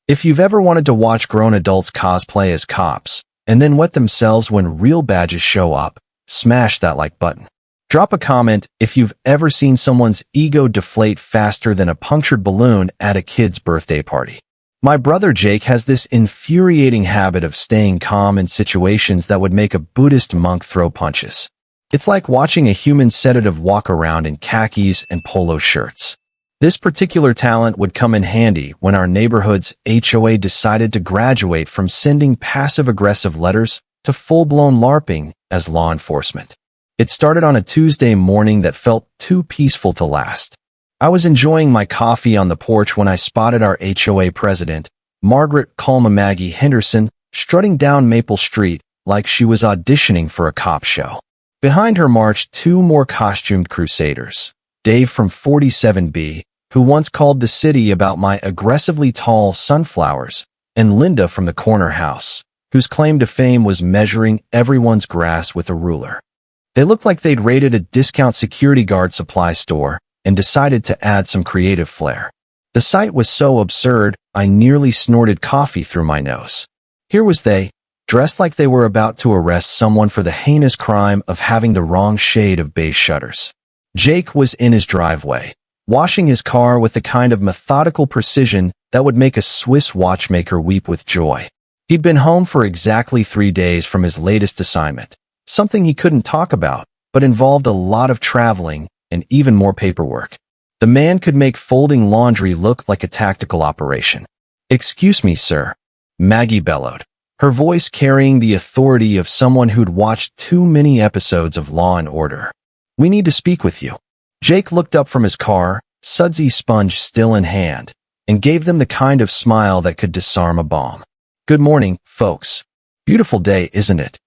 If you've ever wanted to watch grown adults cosplay as cops and then wet themselves when real badges show up, smash that like button. Drop a comment if you've ever seen someone's ego deflate faster than a punctured balloon at a kid's birthday party. My brother Jake has this infuriating habit of staying calm in situations that would make a Buddhist monk throw punches. It's like watching a human sedative walk around in khakis and polo shirts. This particular talent would come in handy when our neighborhood's HOA decided to graduate from sending passive-aggressive letters to full-blown LARPing as law enforcement. It started on a Tuesday morning that felt too peaceful to last. I was enjoying my coffee on the porch when I spotted our HOA president, Margaret Calma Maggie Henderson, strutting down Maple Street like she was auditioning for a cop show. Behind her marched two more costumed crusaders, Dave from 47B, who once called the city about my aggressively tall sunflowers, and Linda from the corner house, whose claim to fame was measuring everyone's grass with a ruler. They looked like they'd raided a discount security guard supply store and decided to add some creative flair. The sight was so absurd, I nearly snorted coffee through my nose. Here was they, dressed like they were about to arrest someone for the heinous crime of having the wrong shade of beige shutters. Jake was in his driveway, washing his car with the kind of methodical precision that would make a Swiss watchmaker weep with joy. He'd been home for exactly 3 days from his latest assignment, something he couldn't talk about, but involved a lot of traveling and even more paperwork. The man could make folding laundry look like a tactical operation. "Excuse me, sir," Maggie bellowed, her voice carrying the authority of someone who'd watched too many episodes of Law and Order. "We need to speak with you." Jake looked up from his car, sudsy sponge still in hand, and gave them the kind of smile that could disarm a bomb. "Good morning, folks. Beautiful day, isn't it?"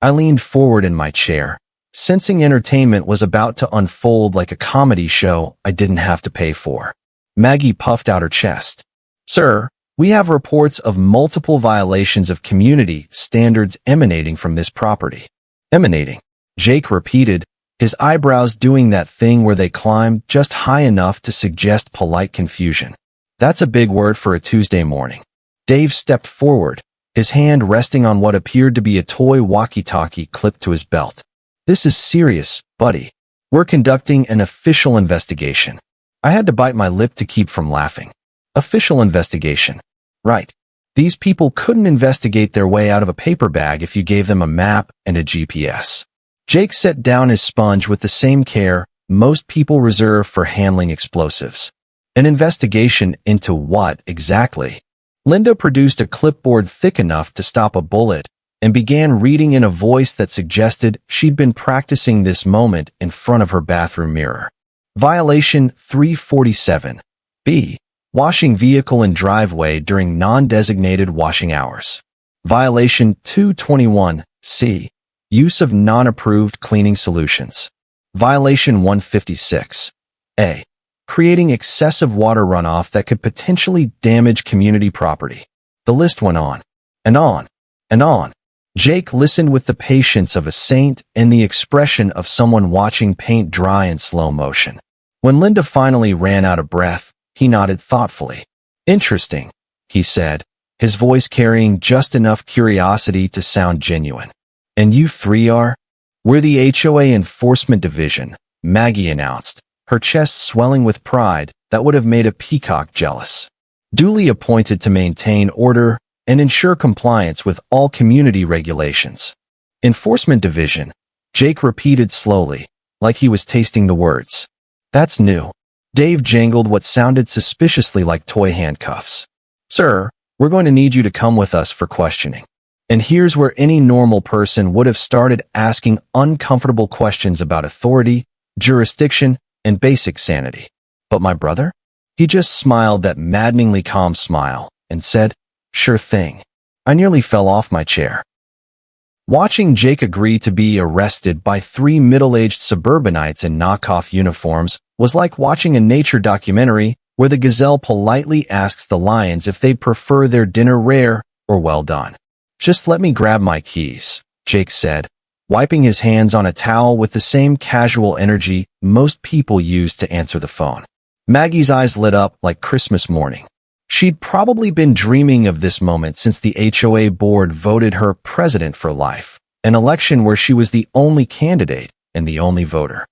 I leaned forward in my chair, sensing entertainment was about to unfold like a comedy show I didn't have to pay for. Maggie puffed out her chest. "Sir, we have reports of multiple violations of community standards emanating from this property." "Emanating," Jake repeated, his eyebrows doing that thing where they climb just high enough to suggest polite confusion. "That's a big word for a Tuesday morning." Dave stepped forward, his hand resting on what appeared to be a toy walkie-talkie clipped to his belt. "This is serious, buddy. We're conducting an official investigation." I had to bite my lip to keep from laughing. Official investigation. Right. These people couldn't investigate their way out of a paper bag if you gave them a map and a GPS. Jake set down his sponge with the same care most people reserve for handling explosives. An investigation into what exactly? Linda produced a clipboard thick enough to stop a bullet and began reading in a voice that suggested she'd been practicing this moment in front of her bathroom mirror. Violation 347. B. Washing vehicle in driveway during non-designated washing hours. Violation 221. C. Use of non-approved cleaning solutions. Violation 156. A. Creating excessive water runoff that could potentially damage community property. The list went on, and on, and on. Jake listened with the patience of a saint and the expression of someone watching paint dry in slow motion. When Linda finally ran out of breath, he nodded thoughtfully. "Interesting," he said, his voice carrying just enough curiosity to sound genuine. "And you three are?" "We're the HOA Enforcement Division," Maggie announced, her chest swelling with pride that would have made a peacock jealous. "Duly appointed to maintain order and ensure compliance with all community regulations." "Enforcement Division," Jake repeated slowly, like he was tasting the words. "That's new." Dave jangled what sounded suspiciously like toy handcuffs. "Sir, we're going to need you to come with us for questioning." And here's where any normal person would have started asking uncomfortable questions about authority, jurisdiction, and basic sanity. But my brother? He just smiled that maddeningly calm smile and said, "Sure thing." I nearly fell off my chair. Watching Jake agree to be arrested by 3 middle-aged suburbanites in knockoff uniforms was like watching a nature documentary where the gazelle politely asks the lions if they'd prefer their dinner rare or well done. "Just let me grab my keys," Jake said, wiping his hands on a towel with the same casual energy most people use to answer the phone. Maggie's eyes lit up like Christmas morning. She'd probably been dreaming of this moment since the HOA board voted her president for life, an election where she was the only candidate and the only voter.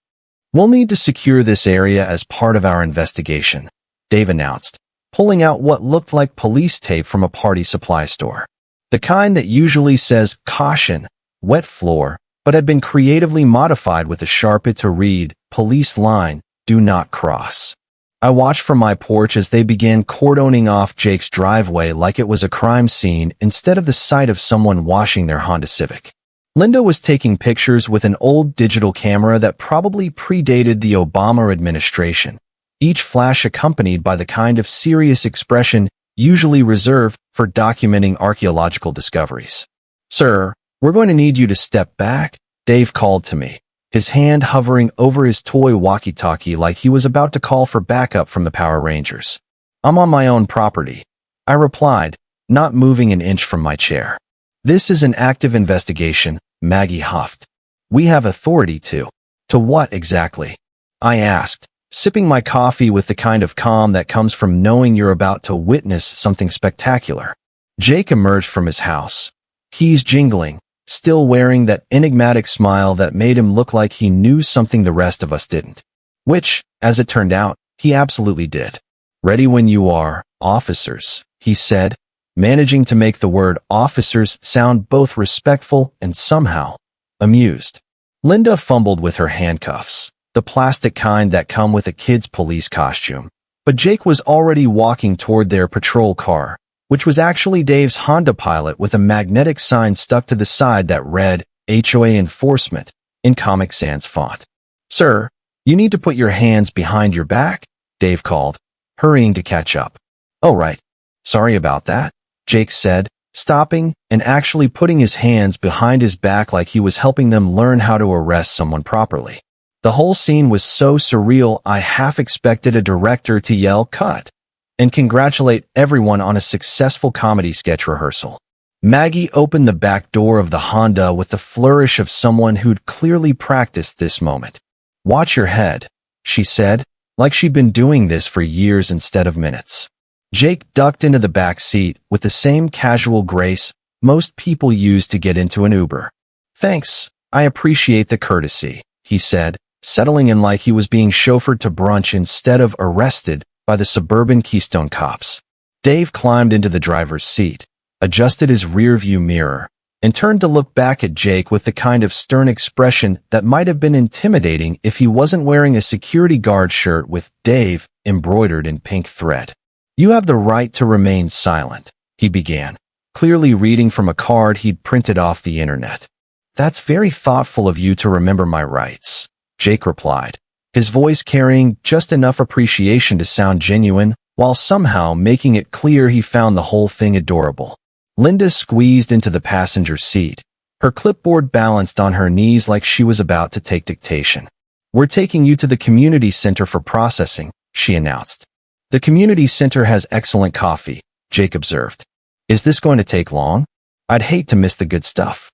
"We'll need to secure this area as part of our investigation," Dave announced, pulling out what looked like police tape from a party supply store. The kind that usually says "Caution, wet floor," but had been creatively modified with a Sharpie to read "Police line, do not cross." I watched from my porch as they began cordoning off Jake's driveway like it was a crime scene instead of the sight of someone washing their Honda Civic. Linda was taking pictures with an old digital camera that probably predated the Obama administration, each flash accompanied by the kind of serious expression usually reserved for documenting archaeological discoveries. "Sir, we're going to need you to step back," Dave called to me, his hand hovering over his toy walkie-talkie like he was about to call for backup from the Power Rangers. "I'm on my own property," I replied, not moving an inch from my chair. "This is an active investigation," Maggie huffed. "We have authority to." "To what exactly?" I asked, sipping my coffee with the kind of calm that comes from knowing you're about to witness something spectacular. Jake emerged from his house, keys jingling, still wearing that enigmatic smile that made him look like he knew something the rest of us didn't. Which, as it turned out, he absolutely did. "Ready when you are, officers," he said, managing to make the word officers sound both respectful and somehow amused. Linda fumbled with her handcuffs, the plastic kind that come with a kid's police costume, but Jake was already walking toward their patrol car, which was actually Dave's Honda Pilot with a magnetic sign stuck to the side that read HOA Enforcement in Comic Sans font. "Sir, you need to put your hands behind your back," Dave called, hurrying to catch up. "Oh, right. Sorry about that," Jake said, stopping and actually putting his hands behind his back like he was helping them learn how to arrest someone properly. The whole scene was so surreal I half expected a director to yell "cut" and congratulate everyone on a successful comedy sketch rehearsal. Maggie opened the back door of the Honda with the flourish of someone who'd clearly practiced this moment. "Watch your head," she said, like she'd been doing this for years instead of minutes. Jake ducked into the back seat with the same casual grace most people use to get into an Uber. "Thanks, I appreciate the courtesy," he said, settling in like he was being chauffeured to brunch instead of arrested by the suburban Keystone cops. Dave climbed into the driver's seat, adjusted his rearview mirror, and turned to look back at Jake with the kind of stern expression that might have been intimidating if he wasn't wearing a security guard shirt with "Dave" embroidered in pink thread. "You have the right to remain silent," he began, clearly reading from a card he'd printed off the internet. "That's very thoughtful of you to remember my rights," Jake replied, his voice carrying just enough appreciation to sound genuine, while somehow making it clear he found the whole thing adorable. Linda squeezed into the passenger seat, her clipboard balanced on her knees like she was about to take dictation. "We're taking you to the community center for processing," she announced. "The community center has excellent coffee," Jake observed. "Is this going to take long? I'd hate to miss the good stuff."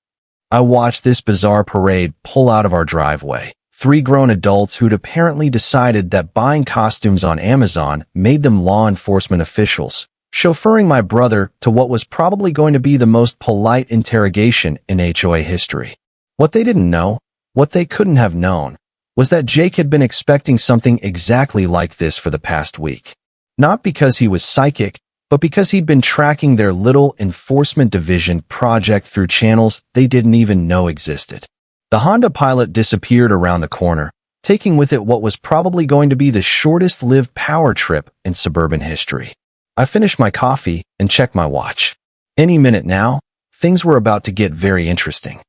I watched this bizarre parade pull out of our driveway. Three grown adults who'd apparently decided that buying costumes on Amazon made them law enforcement officials, chauffeuring my brother to what was probably going to be the most polite interrogation in HOA history. What they didn't know, what they couldn't have known, was that Jake had been expecting something exactly like this for the past week. Not because he was psychic, but because he'd been tracking their little enforcement division project through channels they didn't even know existed. The Honda Pilot disappeared around the corner, taking with it what was probably going to be the shortest-lived power trip in suburban history. I finished my coffee and checked my watch. Any minute now, things were about to get very interesting.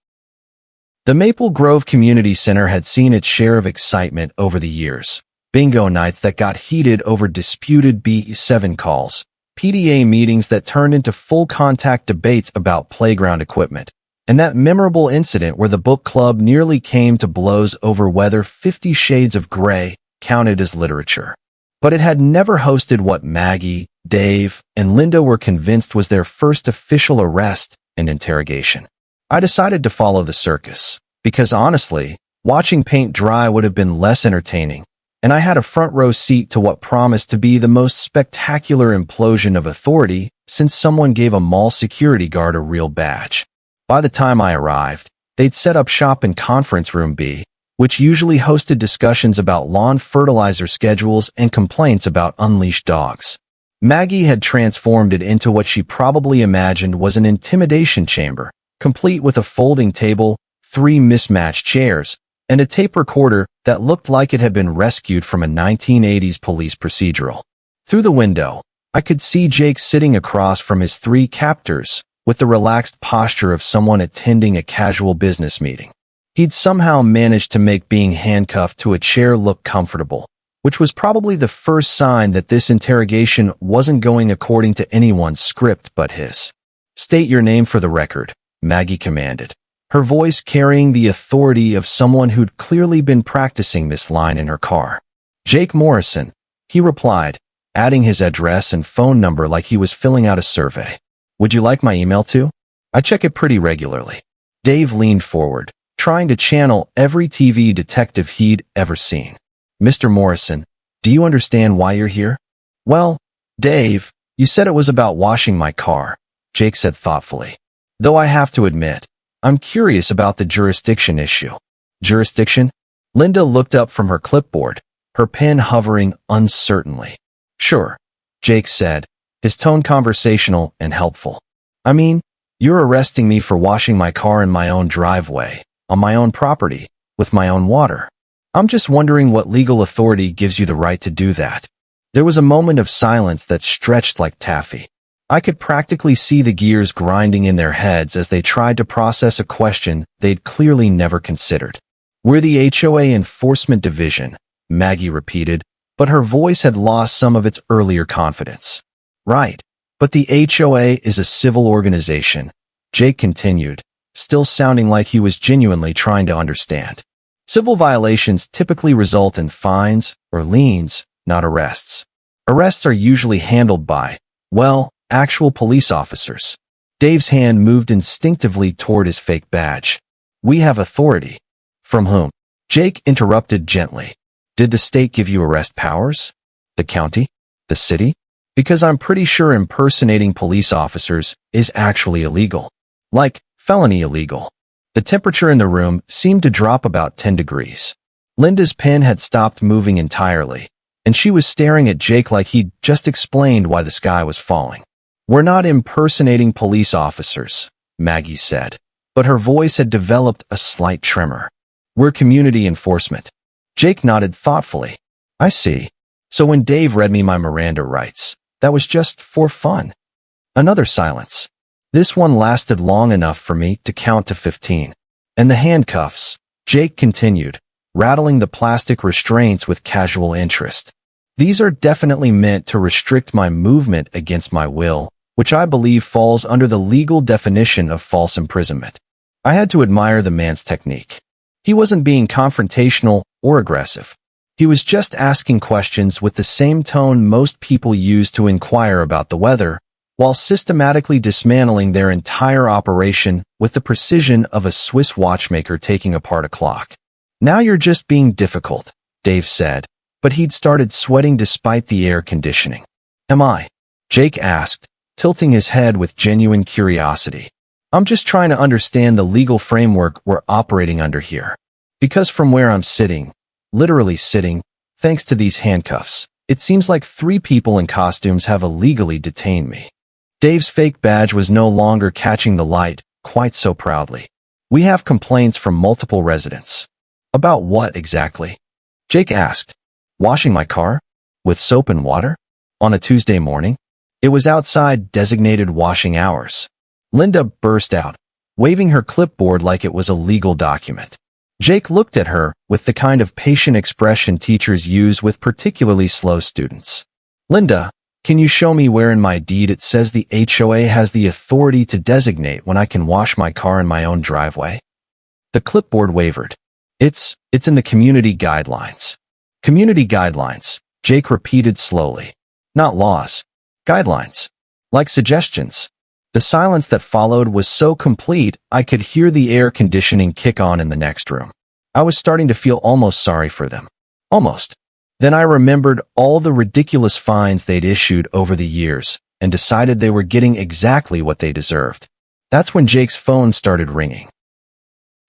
The Maple Grove Community Center had seen its share of excitement over the years. Bingo nights that got heated over disputed B7 calls, PDA meetings that turned into full-contact debates about playground equipment, and that memorable incident where the book club nearly came to blows over whether 50 Shades of Grey counted as literature. But it had never hosted what Maggie, Dave, and Linda were convinced was their first official arrest and interrogation. I decided to follow the circus, because honestly, watching paint dry would have been less entertaining, and I had a front row seat to what promised to be the most spectacular implosion of authority since someone gave a mall security guard a real badge. By the time I arrived, they'd set up shop in Conference Room B, which usually hosted discussions about lawn fertilizer schedules and complaints about unleashed dogs. Maggie had transformed it into what she probably imagined was an intimidation chamber, complete with a folding table, 3 mismatched chairs, and a tape recorder that looked like it had been rescued from a 1980s police procedural. Through the window, I could see Jake sitting across from his 3 captors, with the relaxed posture of someone attending a casual business meeting. He'd somehow managed to make being handcuffed to a chair look comfortable, which was probably the first sign that this interrogation wasn't going according to anyone's script but his. "State your name for the record," Maggie commanded, her voice carrying the authority of someone who'd clearly been practicing this line in her car. "Jake Morrison," he replied, adding his address and phone number like he was filling out a survey. "Would you like my email too? I check it pretty regularly." Dave leaned forward, trying to channel every TV detective he'd ever seen. "Mr. Morrison, do you understand why you're here?" "Well, Dave, you said it was about washing my car," Jake said thoughtfully. "Though I have to admit, I'm curious about the jurisdiction issue." "Jurisdiction?" Linda looked up from her clipboard, her pen hovering uncertainly. "Sure," Jake said, his tone conversational and helpful. "I mean, you're arresting me for washing my car in my own driveway, on my own property, with my own water. I'm just wondering what legal authority gives you the right to do that." There was a moment of silence that stretched like taffy. I could practically see the gears grinding in their heads as they tried to process a question they'd clearly never considered. "We're the HOA Enforcement Division," Maggie repeated, but her voice had lost some of its earlier confidence. "Right, but the HOA is a civil organization," Jake continued, still sounding like he was genuinely trying to understand. "Civil violations typically result in fines or liens, not arrests. Arrests are usually handled by, well, actual police officers." Dave's hand moved instinctively toward his fake badge. "We have authority." "From whom?" Jake interrupted gently. "Did the state give you arrest powers? The county? The city? Because I'm pretty sure impersonating police officers is actually illegal. Like, felony illegal." The temperature in the room seemed to drop about 10 degrees. Linda's pen had stopped moving entirely, and she was staring at Jake like he'd just explained why the sky was falling. "We're not impersonating police officers," Maggie said, but her voice had developed a slight tremor. "We're community enforcement." Jake nodded thoughtfully. "I see. So when Dave read me my Miranda rights, that was just for fun." Another silence. This one lasted long enough for me to count to 15. "And the handcuffs," Jake continued, rattling the plastic restraints with casual interest. "These are definitely meant to restrict my movement against my will, which I believe falls under the legal definition of false imprisonment." I had to admire the man's technique. He wasn't being confrontational or aggressive. He was just asking questions with the same tone most people use to inquire about the weather, while systematically dismantling their entire operation with the precision of a Swiss watchmaker taking apart a clock. "Now you're just being difficult," Dave said, but he'd started sweating despite the air conditioning. "Am I?" Jake asked, tilting his head with genuine curiosity. "I'm just trying to understand the legal framework we're operating under here. Because from where I'm sitting, literally sitting, thanks to these handcuffs, it seems like 3 people in costumes have illegally detained me." Dave's fake badge was no longer catching the light quite so proudly. "We have complaints from multiple residents." "About what exactly?" Jake asked. "Washing my car? With soap and water? On a Tuesday morning? It was outside designated washing hours." Linda burst out, waving her clipboard like it was a legal document. Jake looked at her with the kind of patient expression teachers use with particularly slow students. "Linda, can you show me where in my deed it says the HOA has the authority to designate when I can wash my car in my own driveway?" The clipboard wavered. It's in the community guidelines." "Community guidelines," Jake repeated slowly. "Not laws. Guidelines. Like suggestions." The silence that followed was so complete I could hear the air conditioning kick on in the next room. I was starting to feel almost sorry for them. Almost. Then I remembered all the ridiculous fines they'd issued over the years and decided they were getting exactly what they deserved. That's when Jake's phone started ringing.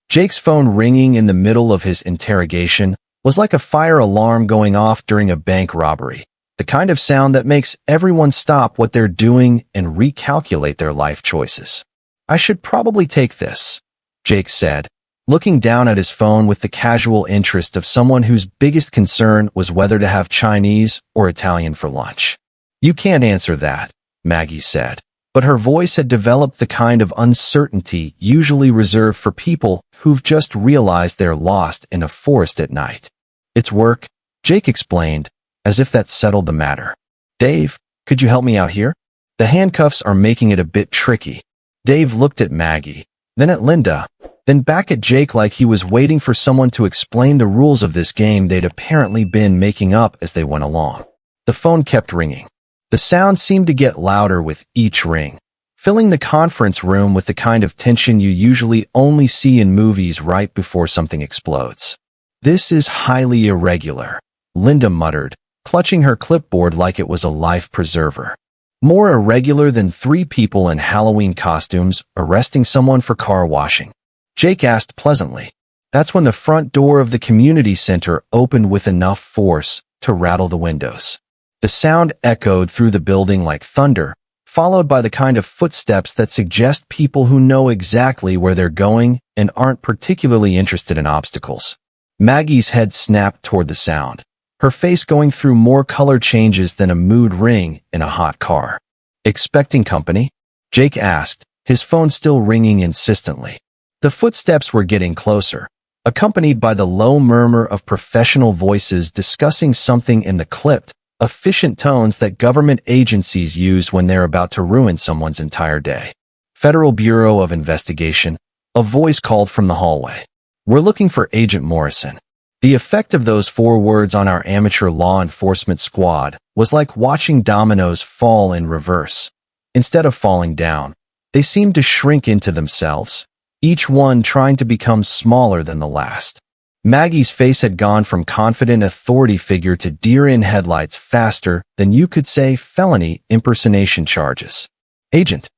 Jake's phone ringing in the middle of his interrogation was like a fire alarm going off during a bank robbery, the kind of sound that makes everyone stop what they're doing and recalculate their life choices. I should probably take this, Jake said, looking down at his phone with the casual interest of someone whose biggest concern was whether to have Chinese or Italian for lunch. You can't answer that, Maggie said, but her voice had developed the kind of uncertainty usually reserved for people who've just realized they're lost in a forest at night. It's work, Jake explained, as if that settled the matter. Dave, could you help me out here? The handcuffs are making it a bit tricky. Dave looked at Maggie, then at Linda, then back at Jake like he was waiting for someone to explain the rules of this game they'd apparently been making up as they went along. The phone kept ringing. The sound seemed to get louder with each ring, filling the conference room with the kind of tension you usually only see in movies right before something explodes. This is highly irregular, Linda muttered, clutching her clipboard like it was a life preserver. More irregular than 3 people in Halloween costumes arresting someone for car washing. Jake asked pleasantly. That's when the front door of the community center opened with enough force to rattle the windows. The sound echoed through the building like thunder, followed by the kind of footsteps that suggest people who know exactly where they're going and aren't particularly interested in obstacles. Maggie's head snapped toward the sound, her face going through more color changes than a mood ring in a hot car. Expecting company? Jake asked, his phone still ringing insistently. The footsteps were getting closer, accompanied by the low murmur of professional voices discussing something in the clipped, efficient tones that government agencies use when they're about to ruin someone's entire day. Federal Bureau of Investigation, a voice called from the hallway. We're looking for Agent Morrison. The effect of those 4 words on our amateur law enforcement squad was like watching dominoes fall in reverse. Instead of falling down, they seemed to shrink into themselves, each one trying to become smaller than the last. Maggie's face had gone from confident authority figure to deer in headlights faster than you could say felony impersonation charges. Agent,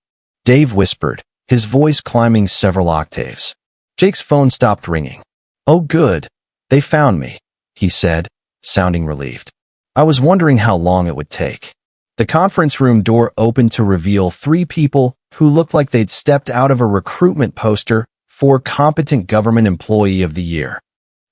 Dave whispered, his voice climbing several octaves. Jake's phone stopped ringing. Oh good, they found me, he said, sounding relieved. I was wondering how long it would take. The conference room door opened to reveal 3 people who looked like they'd stepped out of a recruitment poster for Competent Government Employee of the Year.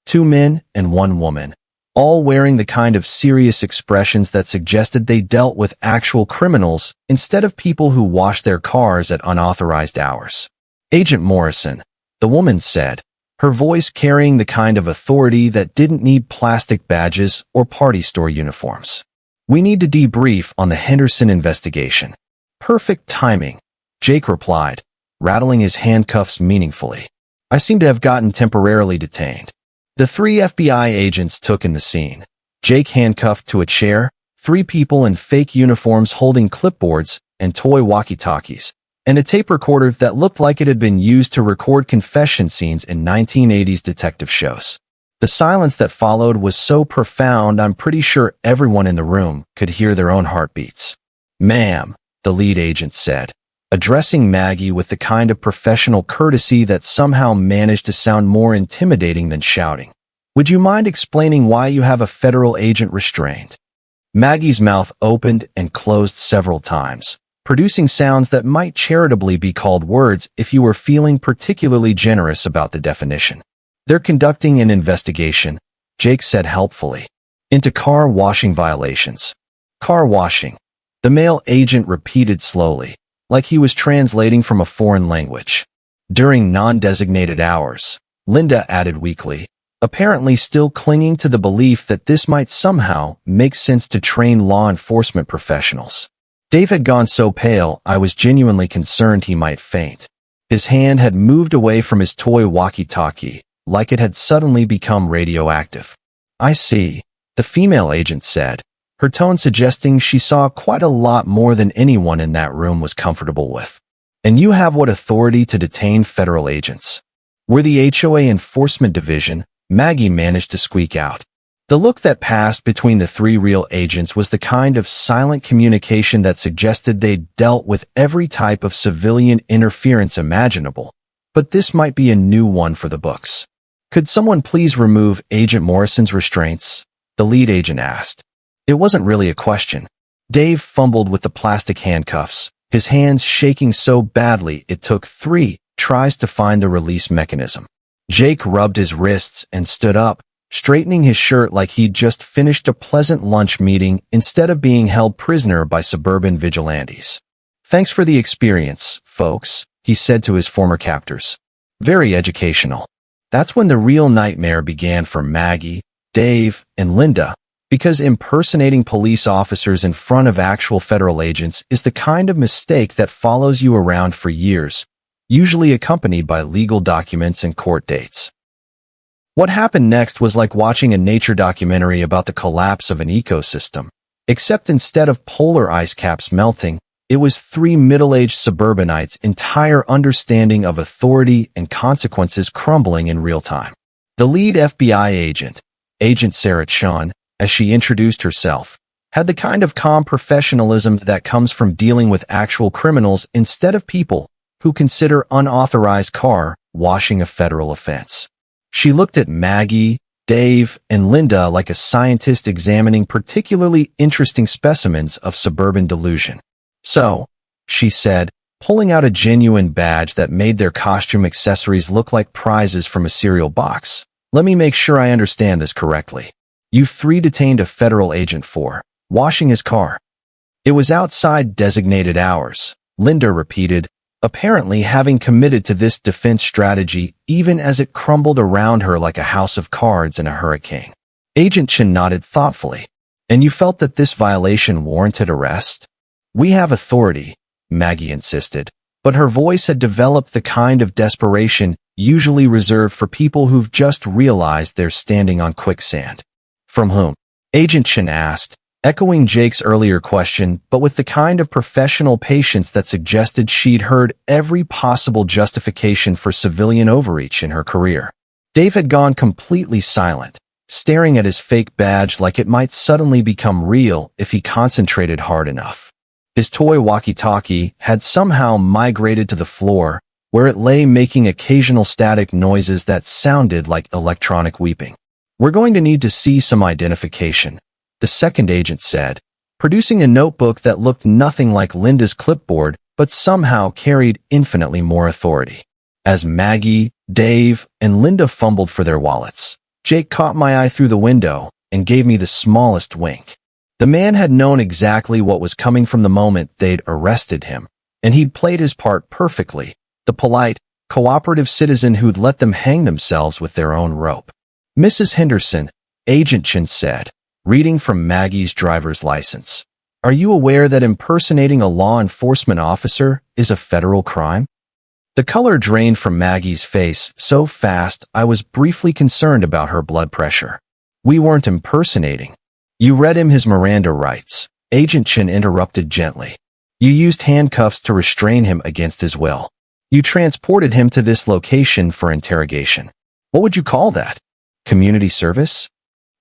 2 men and 1 woman, all wearing the kind of serious expressions that suggested they dealt with actual criminals instead of people who washed their cars at unauthorized hours. Agent Morrison, the woman said, her voice carrying the kind of authority that didn't need plastic badges or party store uniforms. We need to debrief on the Henderson investigation. Perfect timing, Jake replied, rattling his handcuffs meaningfully. I seem to have gotten temporarily detained. The 3 FBI agents took in the scene. Jake handcuffed to a chair, 3 people in fake uniforms holding clipboards and toy walkie-talkies, and a tape recorder that looked like it had been used to record confession scenes in 1980s detective shows. The silence that followed was so profound I'm pretty sure everyone in the room could hear their own heartbeats. Ma'am, the lead agent said, addressing Maggie with the kind of professional courtesy that somehow managed to sound more intimidating than shouting. Would you mind explaining why you have a federal agent restrained? Maggie's mouth opened and closed several times, producing sounds that might charitably be called words if you were feeling particularly generous about the definition. They're conducting an investigation, Jake said helpfully, into car washing violations. Car washing, the male agent repeated slowly, like he was translating from a foreign language. During non-designated hours, Linda added weakly, apparently still clinging to the belief that this might somehow make sense to train law enforcement professionals. Dave had gone so pale I was genuinely concerned he might faint. His hand had moved away from his toy walkie-talkie, like it had suddenly become radioactive. I see, the female agent said, her tone suggesting she saw quite a lot more than anyone in that room was comfortable with. And you have what authority to detain federal agents? We're the HOA Enforcement Division, Maggie managed to squeak out. The look that passed between the three real agents was the kind of silent communication that suggested they dealt with every type of civilian interference imaginable. But this might be a new one for the books. "Could someone please remove Agent Morrison's restraints?" the lead agent asked. It wasn't really a question. Dave fumbled with the plastic handcuffs, his hands shaking so badly it took 3 tries to find the release mechanism. Jake rubbed his wrists and stood up, straightening his shirt like he'd just finished a pleasant lunch meeting instead of being held prisoner by suburban vigilantes. "Thanks for the experience, folks," he said to his former captors. "Very educational." That's when the real nightmare began for Maggie, Dave, and Linda, because impersonating police officers in front of actual federal agents is the kind of mistake that follows you around for years, usually accompanied by legal documents and court dates. What happened next was like watching a nature documentary about the collapse of an ecosystem, except instead of polar ice caps melting, it was 3 middle-aged suburbanites' entire understanding of authority and consequences crumbling in real time. The lead FBI agent, Agent Sarah Chun, as she introduced herself, had the kind of calm professionalism that comes from dealing with actual criminals instead of people who consider unauthorized car washing a federal offense. She looked at Maggie, Dave, and Linda like a scientist examining particularly interesting specimens of suburban delusion. "So," she said, pulling out a genuine badge that made their costume accessories look like prizes from a cereal box, "let me make sure I understand this correctly. You 3 detained a federal agent for washing his car." "It was outside designated hours," Linda repeated, apparently having committed to this defense strategy even as it crumbled around her like a house of cards in a hurricane. Agent Chin nodded thoughtfully. "And you felt that this violation warranted arrest?" "We have authority," Maggie insisted, but her voice had developed the kind of desperation usually reserved for people who've just realized they're standing on quicksand. "From whom?" Agent Chin asked, echoing Jake's earlier question, but with the kind of professional patience that suggested she'd heard every possible justification for civilian overreach in her career. Dave had gone completely silent, staring at his fake badge like it might suddenly become real if he concentrated hard enough. His toy walkie-talkie had somehow migrated to the floor, where it lay making occasional static noises that sounded like electronic weeping. "We're going to need to see some identification," the second agent said, producing a notebook that looked nothing like Linda's clipboard but somehow carried infinitely more authority. As Maggie, Dave, and Linda fumbled for their wallets, Jake caught my eye through the window and gave me the smallest wink. The man had known exactly what was coming from the moment they'd arrested him, and he'd played his part perfectly, the polite, cooperative citizen who'd let them hang themselves with their own rope. "Mrs. Henderson," Agent Chin said, reading from Maggie's driver's license, "are you aware that impersonating a law enforcement officer is a federal crime?" The color drained from Maggie's face so fast I was briefly concerned about her blood pressure. "We weren't impersonating. You read him his Miranda rights," Agent Chin interrupted gently. "You used handcuffs to restrain him against his will. You transported him to this location for interrogation. What would you call that? Community service?"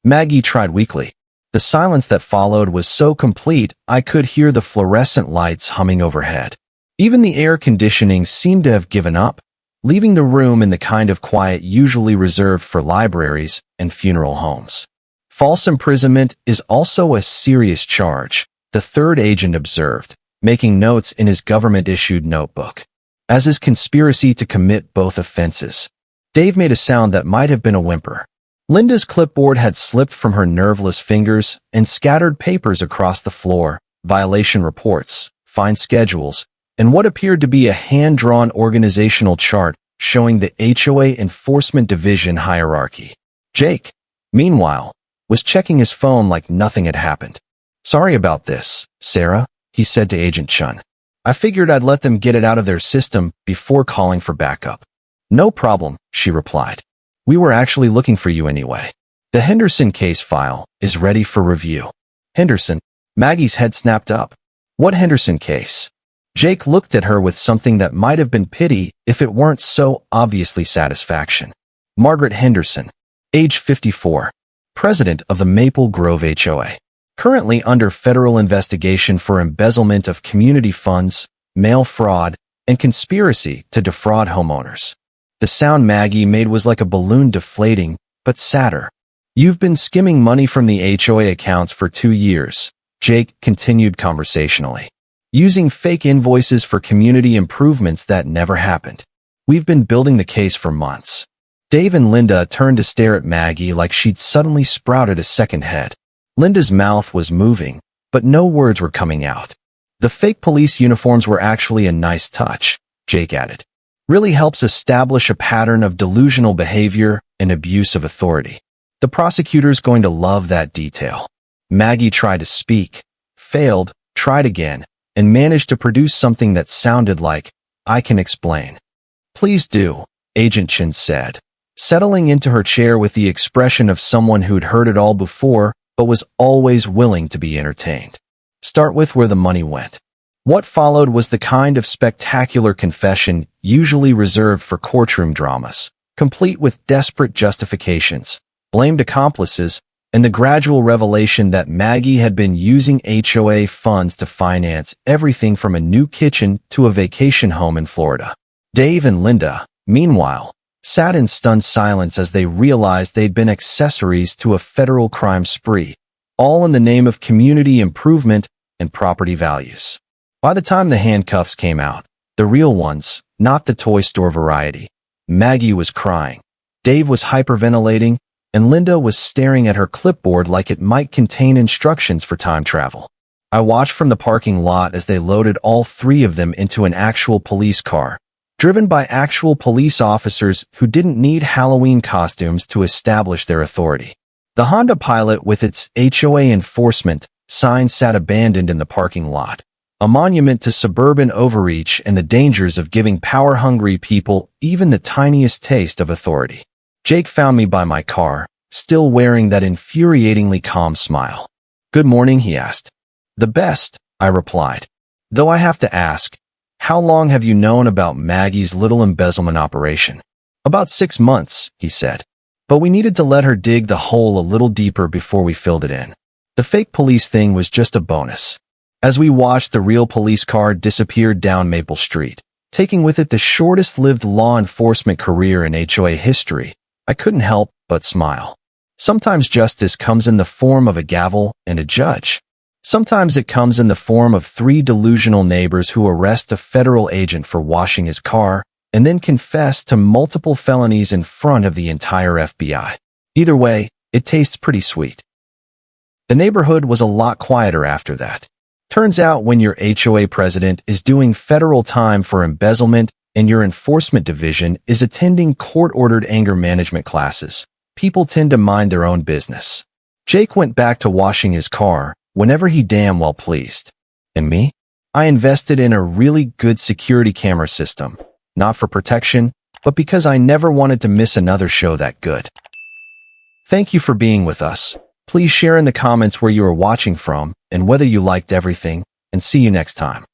Maggie tried weakly. The silence that followed was so complete I could hear the fluorescent lights humming overhead. Even the air conditioning seemed to have given up, leaving the room in the kind of quiet usually reserved for libraries and funeral homes. "False imprisonment is also a serious charge," the third agent observed, making notes in his government-issued notebook, "as is conspiracy to commit both offenses." Dave made a sound that might have been a whimper. Linda's clipboard had slipped from her nerveless fingers and scattered papers across the floor, violation reports, fine schedules, and what appeared to be a hand-drawn organizational chart showing the HOA Enforcement Division hierarchy. Jake, meanwhile, was checking his phone like nothing had happened. "Sorry about this, Sarah," he said to Agent Chun. "I figured I'd let them get it out of their system before calling for backup." "No problem," she replied. "We were actually looking for you anyway. The Henderson case file is ready for review." "Henderson?" Maggie's head snapped up. "What Henderson case?" Jake looked at her with something that might have been pity if it weren't so obviously satisfaction. "Margaret Henderson, age 54. president of the Maple Grove HOA, currently under federal investigation for embezzlement of community funds, mail fraud, and conspiracy to defraud homeowners. The sound Maggie made was like a balloon deflating, but sadder. You've been skimming money from the HOA accounts for 2 years, Jake continued conversationally, using fake invoices for community improvements that never happened. We've been building the case for months. Dave and Linda turned to stare at Maggie like she'd suddenly sprouted a second head. Linda's mouth was moving, but no words were coming out. The fake police uniforms were actually a nice touch, Jake added. Really helps establish a pattern of delusional behavior and abuse of authority. The prosecutor's going to love that detail. Maggie tried to speak, failed, tried again, and managed to produce something that sounded like, "I can explain." "Please do," Agent Chin said, settling into her chair with the expression of someone who'd heard it all before but was always willing to be entertained. "Start with where the money went." What followed was the kind of spectacular confession usually reserved for courtroom dramas, complete with desperate justifications, blamed accomplices, and the gradual revelation that Maggie had been using HOA funds to finance everything from a new kitchen to a vacation home in Florida. Dave and Linda, meanwhile, sat in stunned silence as they realized they'd been accessories to a federal crime spree, all in the name of community improvement and property values. By the time the handcuffs came out, the real ones, not the toy store variety, Maggie was crying, Dave was hyperventilating, and Linda was staring at her clipboard like it might contain instructions for time travel. I watched from the parking lot as they loaded all 3 of them into an actual police car, driven by actual police officers who didn't need Halloween costumes to establish their authority. The Honda Pilot with its HOA enforcement sign sat abandoned in the parking lot, a monument to suburban overreach and the dangers of giving power-hungry people even the tiniest taste of authority. Jake found me by my car, still wearing that infuriatingly calm smile. "Good morning," he asked. "The best," I replied. "Though I have to ask, how long have you known about Maggie's little embezzlement operation?" "About 6 months," he said. "But we needed to let her dig the hole a little deeper before we filled it in. The fake police thing was just a bonus." As we watched the real police car disappear down Maple Street, taking with it the shortest-lived law enforcement career in HOA history, I couldn't help but smile. Sometimes justice comes in the form of a gavel and a judge. Sometimes it comes in the form of 3 delusional neighbors who arrest a federal agent for washing his car and then confess to multiple felonies in front of the entire FBI. Either way, it tastes pretty sweet. The neighborhood was a lot quieter after that. Turns out when your HOA president is doing federal time for embezzlement and your enforcement division is attending court-ordered anger management classes, people tend to mind their own business. Jake went back to washing his car whenever he damn well pleased. And me? I invested in a really good security camera system, not for protection, but because I never wanted to miss another show that good. Thank you for being with us. Please share in the comments where you are watching from and whether you liked everything, and see you next time.